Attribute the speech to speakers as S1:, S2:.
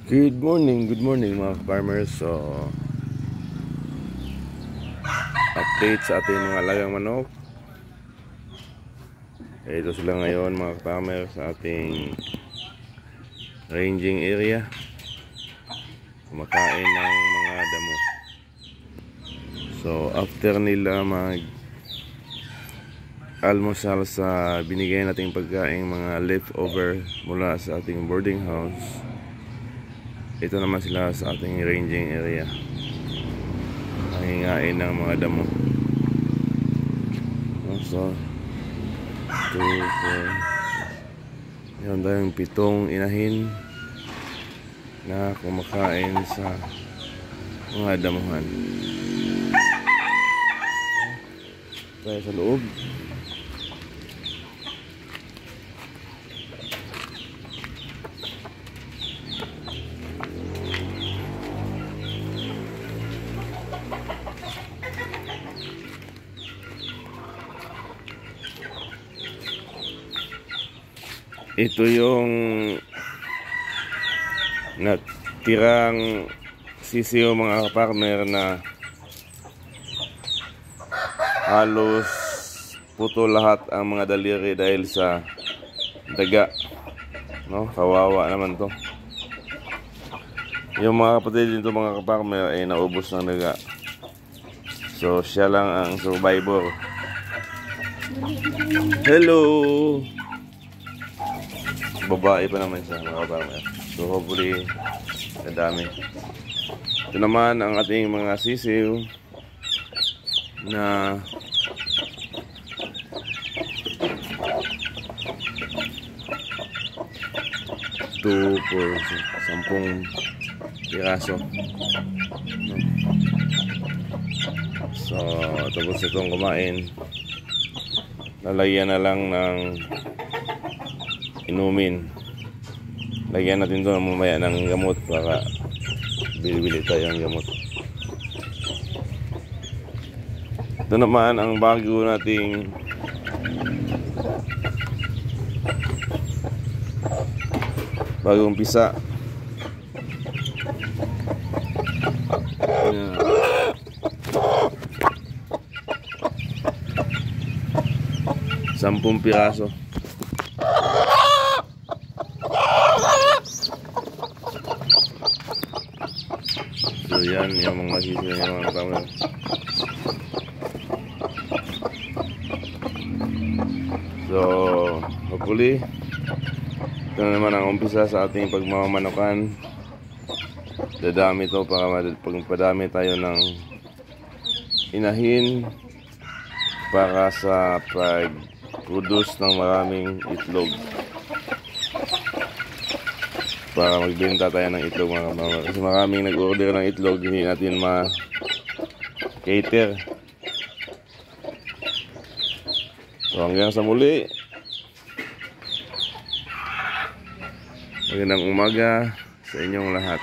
S1: Good morning mga farmers. So, update sa ating mga alagang manok. Ito sila ngayon mga farmers sa ating ranging area. Kumakain ng mga damo. So, after nila mag almusal sa binigay nating pagkain mga leftover mula sa ating boarding house, ito naman sila sa ating ranging area, nangingain ng mga damo. So, 2, 4, yun tayong 7 inahin na kumakain sa mga damuhan. Tayo sa loob. Ito yung natirang sisiyo mga farmer na halos puto lahat ang mga daliri dahil sa daga, no? Kawawa naman to. Yung mga kapatid dito mga farmer ay naubos ng daga, so siya lang ang survivor. Hello, babae pa naman siya mga farmer. So hopefully nadami. Ito naman ang ating mga sisiw na two for 10 piraso. So tapos itong kumain, lalagyan na lang ng inumin. Lagyan natin ito mamaya ng gamot para bili-bili tayo ng gamot. Ito naman ang bago nating bagong pisa. Ayan. 10 piraso. So yan yung mga sisiyo niya mga farmer. So hopefully ito naman ang umpisa sa ating pagmamanokan. Dadami ito para pagpadami tayo ng inahin para sa pag-produce ng maraming itlog, para magbenta tayo ng itlog mga farmer. Kasi maraming nag-order ng itlog, hindi natin ma-cater. So hanggang sa muli, magandang umaga sa inyong lahat.